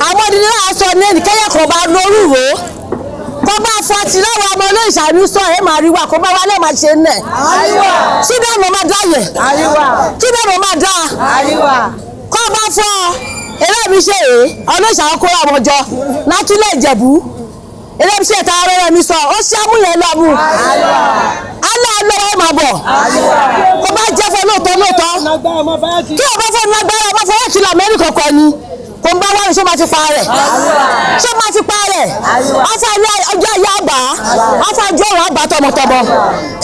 àwọn ìdílé náà sọ ní ẹnìkẹ́yẹ kan bá lórúuró kó bá fọtí lọ́wọ́ ọmọ olóyè àní sọ ẹ̀ máa rí wa kó bá wa lẹ́ẹ̀ máa ṣe nẹ̀. kí náà mo máa dá yẹ kí náà mo máa dá kó bá fọ eré mi ṣe é olóyè àwọn kóra ọmọ jọ l'Akile Ijebu eré mi ṣe ìta ọ̀rẹ́ mi sọ ó ṣe amúyẹn lọ́mú aláàlọ́wọ́ máa bọ̀ kó bá jẹ́ fún lóòótọ́ kí ọba fún lágbára ọba fọwọ́ kìlọ̀ Amẹ́ríkà kan ni kò ń bá wá ní ṣé máa ti pa rẹ̀ afa ní ọjọ́ ayé àbá afa jọ ọ̀rọ̀ àbá tọmọtọmọ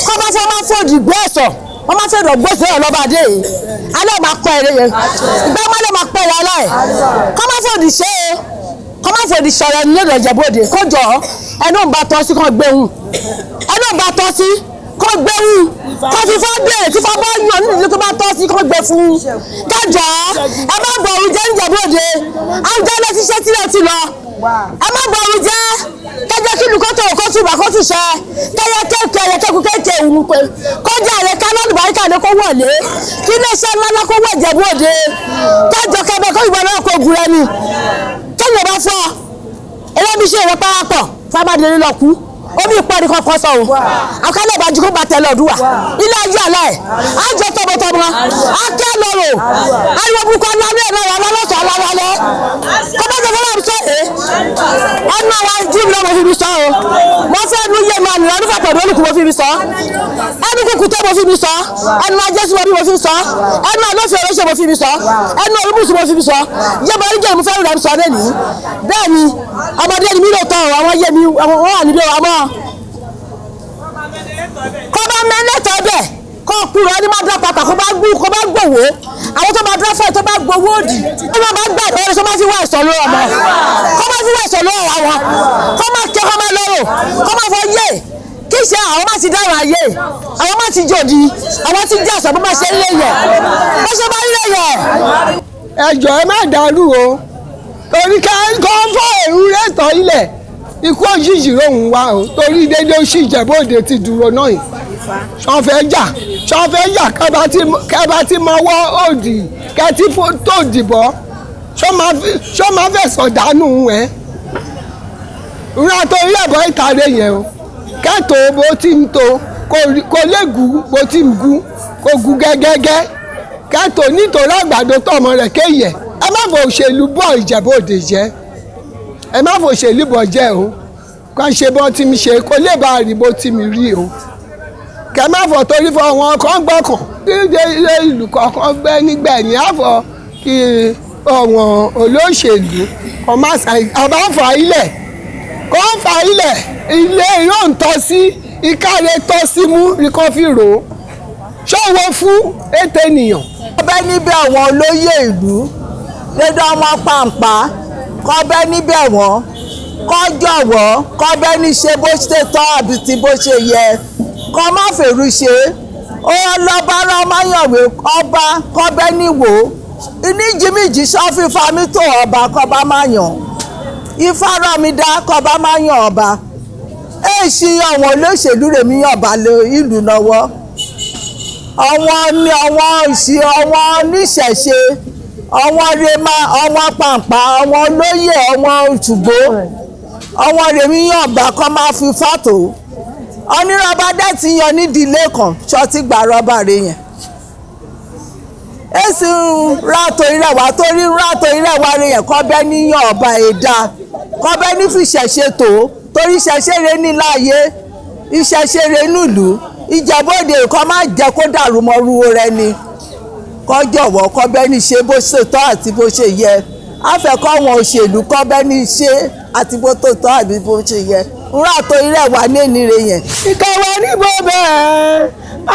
kó bá fẹ́ máa fòdì gbé ẹ̀sọ̀ wọ́n máa fẹ́ gbèsè ọlọ́ba dé yìí alẹ́ máa pẹ́ ẹ̀rẹ́ yẹn ìgbà wọn lè máa pẹ́ ẹ̀rẹ́ alẹ́ kó máa fòdì ṣe é kó máa fòdì ṣọ̀rọ̀ ní ilé Ìjẹ̀bú Òde kó jọ ẹnu ń bá tọ́ sí kó gbéhùn ẹnu ń bá tọ́ sí kó gbéhùn kó fi fọ́ bẹ̀rẹ̀ tí fọ́ bá yàn nínú ìlú tó bá tọ́ sí kó gbé fún un kẹjọ ẹ má bọ̀ ọ̀rùn jẹ́ Ìjẹ̀bú Òde Awujale ti ṣe tílẹ̀ ti lọ ẹ má bọ̀ ọ̀rùn jẹ́ kẹjọ kí lu kótó kó túbà kó tún ṣe kẹyẹ kéèké ẹyẹ kéku kéèké òun pé kọjá rẹ kánọ́ọ̀nù báríkà ni kó wọlé kí iléeṣẹ́ ńlá kó wọ Ìjẹ̀bú Òde kẹjọ kẹbẹ kó ìbọn náà kó gun rẹ ni kéèyàn bá fọ ẹlẹ́bíṣẹ́ rẹ pàápọ̀ fábàdìrín lọ kú omi ìpọ́ni kọ́kọ́ sọ o Akile ìbàjú kó bá tẹ̀lé ọdún wa ilé ayé alẹ́ àjọ tọmọtọmọ akẹ́ lọ́rọ̀ ariwo burúkú aláwọ̀ ẹ̀rọ alálọ́sọ̀ aláwọ̀lẹ́ kó bá tẹ̀lé ọdún sọ èé ẹnu àwọn jíìmù náà mo fi mi sọ o mo fẹ́ nu yé mi àná ọdún fàpọ̀ olùkú mo fi mi sọ ẹnu kúkú tó mo fi mi sọ ẹnu ajẹ́sí mo fi mi sọ ẹnu àlọ́fẹ́ olóṣè mo fi mi sọ ẹnu olúbùsù mo fi mi sọ yẹ́bọ̀ oríjẹ́ mo fẹ́ rẹ̀ mi sọ lẹ́nu bẹ́ẹ̀ ni ọmọdé ni mí lò tọ̀ àwọn yé mi wọ́n wà nílé wa mọ́ kó bá mẹ́lẹ́tọ̀ bẹ̀ kó kúrò ní má dá pàtàkì kó bá gbòwó àwọn tó bá dá fẹ́ tó bá gbowó òdì kó má gbà bẹ́ẹ̀ tó má fi wá ẹ̀sọ́ lọ́wọ́ ọmọ kó má fi wá ẹ̀sọ́ lọ́wọ́ àwọn kó má kẹ́ kó má lọ́rọ̀ kó má fọ yé kí ṣe àwọn má ti dára ayé àwọn má ti jòdì àwọn ti jẹ́ àṣọ bó má ṣe lé yẹ bó ṣe bá lé yẹ. ẹjọ́ ẹ má dàrú o torí ká kó fọ èrú rẹ̀ tọ́ ilẹ̀ ikú òjijì lòun wá o torí dédé oṣù Ìjẹ̀bú Òde ti dúró náà yìí ṣọfẹ́ jà kẹba tí máa wọ́ òdì kẹtí tó dìbọ́ ṣọ́ máa fẹ̀sọ̀ dánú ẹ̀ ìrìn àtòrí ẹ̀bọ̀ ìtàrẹ yẹn o kẹ́tò bó ti ń to kò lè gùn bó ti ń gùn kò gùn gẹ́gẹ́gẹ́ kẹ́tò nítorí àgbàdo tọmọ rẹ̀ kéyẹ̀ ẹ má fọ òṣèlú bọ́ Ìjẹ̀bú Òde jẹ́ ẹ má fò ṣèlú bọ̀ jẹ́ o kò ṣe bọ́ tí mi ṣe kó lè bá rí bó tí mi rí o kẹ má fọ torí fọ wọn kàn gbọ́kàn dídé ilé ìlú kọ̀ọ̀kan gbẹ nígbẹ̀yìn àfọ kí ọ̀wọ̀n olóṣèlú kò má ṣàì àbáfọ ilẹ̀ kò ń fa ilẹ̀ ilé yóò ń tọ́ sí ìkàrẹ̀ tọ́ sí mú rí kan fi rò ó ṣọ́wọ́ fún ètè ènìyàn. ọbẹ̀ níbi àwọn olóyè ìlú lédè ọmọ pàǹpá kọ́bẹ́ níbẹ̀ wọ́n kọ́ jọ̀wọ́ kọ́bẹ́ ní ṣe bó ṣe tọ́ àbí ti bó ṣe yẹ kọ́ má fèrú ṣe ó lọ́ba lọ́mọ́yàwé ọba kọ́bẹ́ níwò ìníjìmíjì sọ́fífà mi tó ọba kọ́ba má yàn ìfárọ̀mídá kọ́ba má yàn ọba èsì àwọn olóṣèlú rèmí ọba lé ìlú lọ́wọ́ àwọn oníṣẹ̀ṣe àwọn rema àwọn pàǹpà àwọn olóyè àwọn òtùgbó àwọn rèmí ọba kan máa fi fọ́tò onírọ́bà dẹ́ ti yan nídìílé kan ṣọtí gbà rọ́bà rẹ yẹn èsì ràtò ìrẹ̀wà torí ràtò ìrẹ̀wà rẹ yẹn kọ́ bẹ́ níyàn ọba ẹ̀dá kọ́ bẹ́ ní fi ṣẹ̀ṣẹ̀ tó torí ṣẹ̀ṣẹ̀ rẹ níláyé ìṣẹ̀ṣẹ̀ rẹ nílùú Ìjẹ̀bú Òde kọ́ má jẹ́ kó dàrú mọ́ ruwo rẹ ni kọ́ jọ̀wọ́ kọ́ bẹ́ ní ṣe bó ṣe tọ́ àti bó ṣe yẹ àfẹ́kọ́ wọn òṣèlú kọ́ bẹ́ ní ṣe àti bó tó tọ́ àbí bó ṣe yẹ ràtò ìrẹ̀wà ní ènìyàn yẹn. ìkàwé níbo bẹ́ẹ̀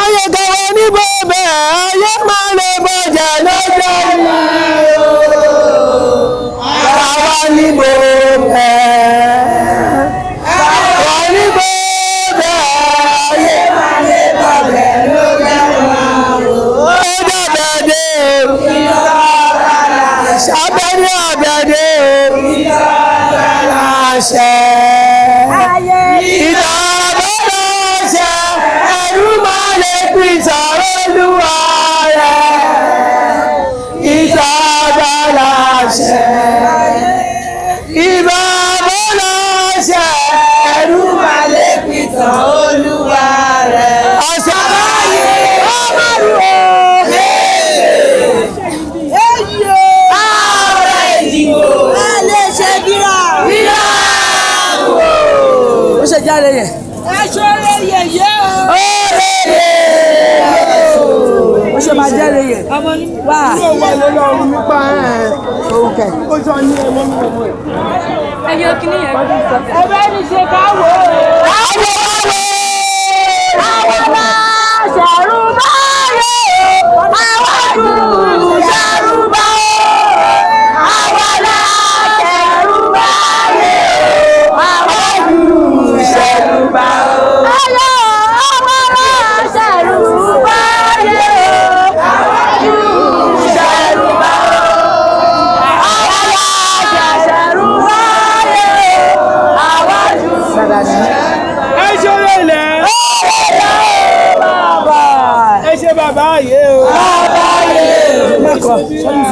ayé kàwé níbo bẹ́ẹ̀ ayé máa lè bọ̀jà lọ́jọ́ ní o kàwé níbo bẹ́ẹ̀ kàwé níbo bẹ́ẹ̀ ayé máa lè bọ̀jà lọ́jọ́ ní o. ó dàbẹ̀ dé o sábẹ́rẹ́ àbẹ̀dé o ìjọba lọ́sẹ̀ ẹ̀rú máa lè pín sọ̀rọ̀ Olúwa rẹ̀ ìjọba lọ́sẹ̀ láàyè. Wá. Yóò wà lọ́rùn nípa òkè. Ó sọ ní ẹ̀mọ́ mi ọmọ ẹ̀. Ẹyọ kìíní yẹn. Ẹgbẹ́ ní ṣe ká wò ó. Àwọn bá ṣẹ̀rù báyé. Àwọn jù ṣẹ̀rù báyé. Àwọn bá ṣẹ̀rù báyé. Àwọn jù ṣẹ̀rù báyé. Ayọ̀ ọmọ bá ṣẹ̀rù báyé. Àwọn jù ṣẹ̀rù báyé. Àwọn bá ṣẹ̀rù báyé. Àwọn jù ṣẹ̀rù báyé. Ẹ ṣe lélẹ̀. Ẹ ṣe bàbá yé o. Bàbá yé o.